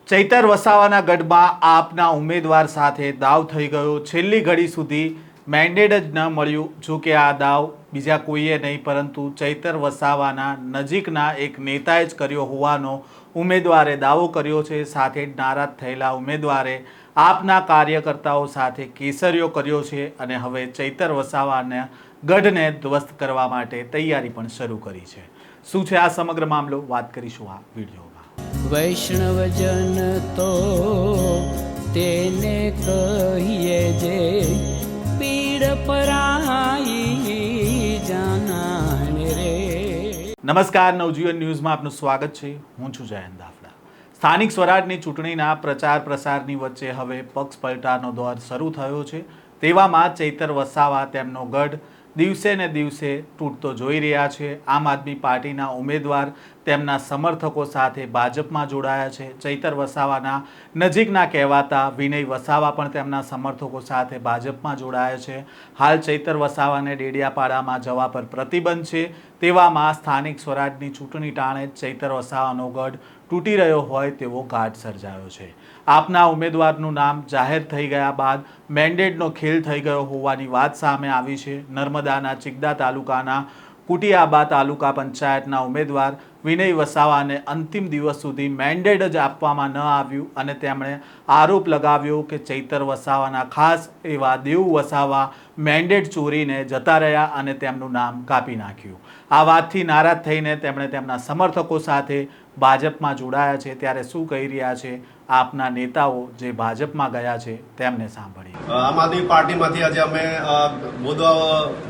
ચૈતર વસાવાના ગઢમાં આપના ઉમેદવાર સાથે દાવ થઈ ગયો। છેલ્લી ઘડી સુધી મેન્ડેટ જ ન મળ્યું। જો કે આ દાવ બીજા કોઈએ નહીં પરંતુ ચૈતર વસાવાના નજીકના એક નેતાએ જ કર્યો હોવાનો ઉમેદવારે દાવો કર્યો છે। સાથે જ નારાજ થયેલા ઉમેદવારે આપના કાર્યકર્તાઓ સાથે કેસરિયો કર્યો છે અને હવે ચૈતર વસાવાના ગઢને ધ્વસ્ત કરવા માટે તૈયારી પણ શરૂ કરી છે। શું છે આ સમગ્ર મામલો, વાત કરીશું આ વિડીયોમાં। વૈષ્ણવજન તો તેને કહીએ જે પીડ પરાઈ જાનાને રે। નમસ્કાર, નવજીવન ન્યૂઝમાં આપનું સ્વાગત છે। હું છું જયંત દાફડા। સ્થાનિક સ્વરાજની ચૂંટણીના પ્રચાર પ્રસારની વચ્ચે હવે પક્ષ પલટાનો દોર શરૂ થયો છે। તેવામાં ચૈતર વસાવા તેમનો ગઢ દિવસે ને દિવસે તૂટતો જોઈ રહ્યા છે। આમ આદમી પાર્ટીના ઉમેદવાર તેમના સમર્થકો સાથે ભાજપમાં જોડાયા છે। ચૈતર વસાવાના નજીકના કહેવાતા વિનય વસાવા પણ તેમના સમર્થકો સાથે ભાજપમાં જોડાયા છે। હાલ ચૈતર વસાવાને ડેડિયાપાડામાં જવા પર પ્રતિબંધ છે। તેવામાં સ્થાનિક સ્વરાજની ચૂંટણી ટાણે ચૈતર વસાવાનો ગઢ તૂટી રહ્યો હોય તેવો ઘાટ સર્જાયો છે। આપના ઉમેદવારનું નામ જાહેર થઈ ગયા બાદ મેન્ડેટનો ખેલ થઈ ગયો હોવાની વાત સામે આવી છે। નર્મદાના ચિગદા તાલુકાના કુટિયાબા તાલુકા પંચાયતના ઉમેદવાર વિનય વસાવાને અંતિમ દિવસ સુધી મેન્ડેટ જ આપવામાં ન આવ્યું અને તેમણે આરોપ લગાવ્યો કે ચૈતર વસાવાના ખાસ એવા દેવ વસાવા મેન્ડેટ ચોરીને જતા રહ્યા અને તેમનું નામ કાપી નાખ્યું। આ વાતથી નારાજ થઈને તેમણે તેમના સમર્થકો સાથે ભાજપમાં જોડાયા છે। ત્યારે શું કહી રહ્યા છે આપના નેતાઓ જે ભાજપમાં ગયા છે તેમને સાંભળીએ। આમ આદમી પાર્ટીમાંથી આજે અમે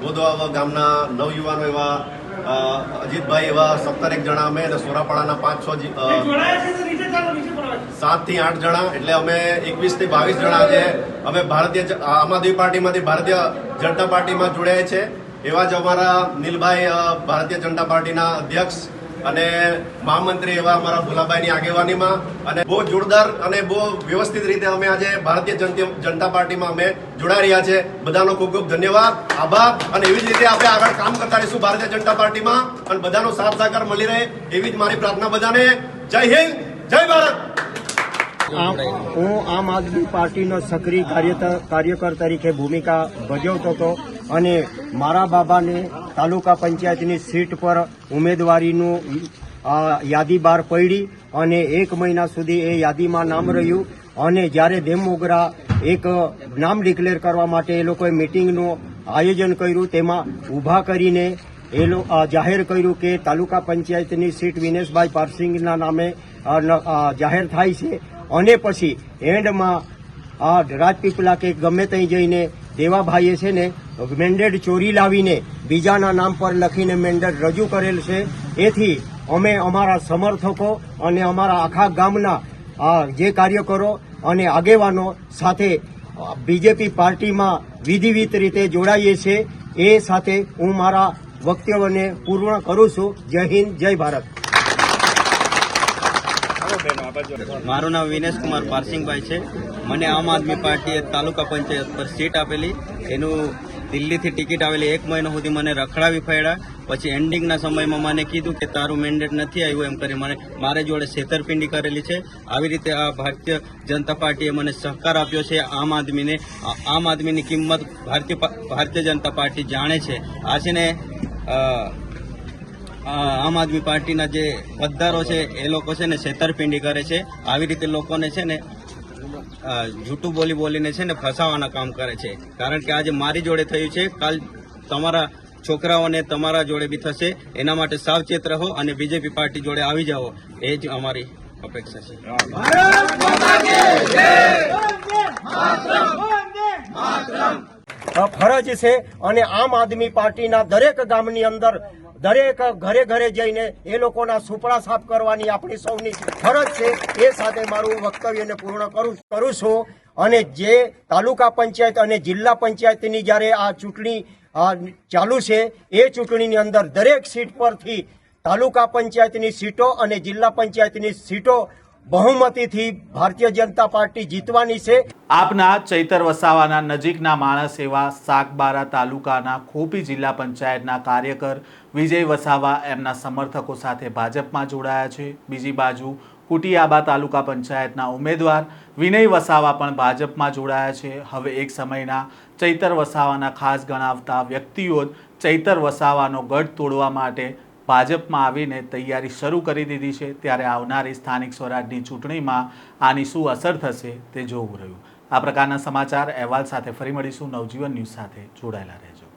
ગોદવાવ ગામના નવયુવાનો એવા અજીતભાઈ એવા 17 જણા અમે અને સોરાપાડાના 7 થી 8 જણા એટલે અમે 21 થી 22 જણા આજે અમે આમ આદમી પાર્ટીમાંથી ભારતીય જનતા પાર્ટીમાં જોડાયા છે। એવા જ અમારા નીલભાઈ ભારતીય જનતા પાર્ટીના અધ્યક્ષ અને મહામંત્રી એવા અમારા ભોલાભાઈની આગેવાનીમાં અને બહુ જોરદાર અને બહુ વ્યવસ્થિત રીતે અમે આજે ભારતીય જનતા પાર્ટીમાં અમે જોડાઈ રહ્યા છે। બધાનો ખૂબ ખૂબ ધન્યવાદ, આભાર અને એવી જ રીતે આપણે આગળ કામ કરતા રહીશું ભારતીય જનતા પાર્ટીમાં અને બધાનો સાથ સહકાર મળી રહે એવી જ મારી પ્રાર્થના બધાને। જય હિન્દ, જય ભારત। હું આમ આદમી પાર્ટીનો સક્રિય કાર્યકર તરીકે ભૂમિકા ભજવતો હતો અને મારા બાબાને તાલુકા પંચાયતની સીટ પર ઉમેદવારીનું યાદી બહાર પડી અને 1 મહિના સુધી એ યાદીમાં નામ રહ્યું અને જ્યારે દેવમોગરા એક નામ ડિક્લેર કરવા માટે એ લોકોએ મિટિંગનું આયોજન કર્યું, તેમાં ઊભા કરીને જાહેર કર્યું કે તાલુકા પંચાયતની સીટ વિનેશભાઈ પારસિંગના નામે જાહેર થાય છે અને પછી એન્ડમાં રાજપીપળા કે ગમે ત્યાં જઈને દેવાભાઈએ છે ને મેન્ડેટ ચોરી લાવીને બીજાના નામ પર લખીને મેન્ડેટ રજૂ કરેલ છે। એથી અમે અમારા સમર્થકો અને અમારા આખા ગામના જે કાર્યકરો અને આગેવાનો સાથે બીજેપી પાર્ટીમાં વિધિવત રીતે જોડાઈએ છીએ। એ સાથે હું મારા વક્તવ્યને પૂર્ણ કરું છું। જય હિન્દ, જય ભારત। મારું નામ વિનેશ કુમાર પારસિંગભાઈ છે। મને આમ આદમી પાર્ટીએ તાલુકા પંચાયત પર સીટ આપેલી, એનું દિલ્હીથી ટિકિટ આવેલી 1 મહિના સુધી મને રખડાવી ફર્યા। પછી એન્ડિંગના સમયમાં મને કીધું કે તારું મેન્ડેટ નથી આવ્યું એમ કરી મારે જોડે છેતરપિંડી કરેલી છે। આવી રીતે આ ભારતીય જનતા પાર્ટીએ મને સહકાર આપ્યો છે। આમ આદમીની કિંમત ભારતીય જનતા પાર્ટી જાણે છે। આ છે ને આમ આદમી પાર્ટીના જે મતદારો છે એ લોકો છે ને છેતરપિંડી કરે છે। આવી રીતે લોકોને છે ને જૂઠું બોલીને છે ને ફસાવાના કામ કરે છે। કારણ કે આજે મારી જોડે થયું છે, કાલ તમારા છોકરાઓને તમારા જોડે બી થશે। એના માટે સાવચેત રહો અને બીજેપી પાર્ટી જોડે આવી જાઓ, એ જ અમારી અપેક્ષા છે। ફરજ છે અને આમ આદમી પાર્ટીના દરેક ગામની અંદર દરેક ઘરે ઘરે જઈને એ લોકોના સુપડા સાફ કરવાની આપણી સૌની ફરજ છે। એ સાથે મારું વક્તવ્યને પૂર્ણ કરું છું અને જે તાલુકા પંચાયત અને જિલ્લા પંચાયતની જ્યારે આ ચૂંટણી ચાલુ છે એ ચૂંટણીની અંદર દરેક સીટ પરથી તાલુકા પંચાયતની સીટો અને જિલ્લા પંચાયતની સીટો બહુમતીથી ભારતીય જનતા પાર્ટી જીતવાની છે। આપના ચૈતર વસાવાના નજીકના માણસ એવા સાગબારા તાલુકાના ખોપી જિલ્લા પંચાયતના કાર્યકર વિજય વસાવા એમના સમર્થકો સાથે ભાજપમાં જોડાયા છે। બીજી બાજુ કુટિયાબા તાલુકા પંચાયતના ઉમેદવાર વિનય વસાવા પણ ભાજપમાં જોડાયા છે. હવે એક સમયના ચૈતર વસાવાના ખાસ ગણાવતા વ્યક્તિઓ જ ચૈતર વસાવાનો ગઢ તોડવા માટે ભાજપમાં આવીને તૈયારી શરૂ કરી દીધી છે. ત્યારે આવનારી સ્થાનિક સ્વરાજની ચૂંટણીમાં આની શું અસર થશે તે જોવું રહ્યું. આ પ્રકારના સમાચાર અહેવાલ સાથે ફરી મળીશું. નવજીવન ન્યૂઝ સાથે જોડાયેલા રહેજો.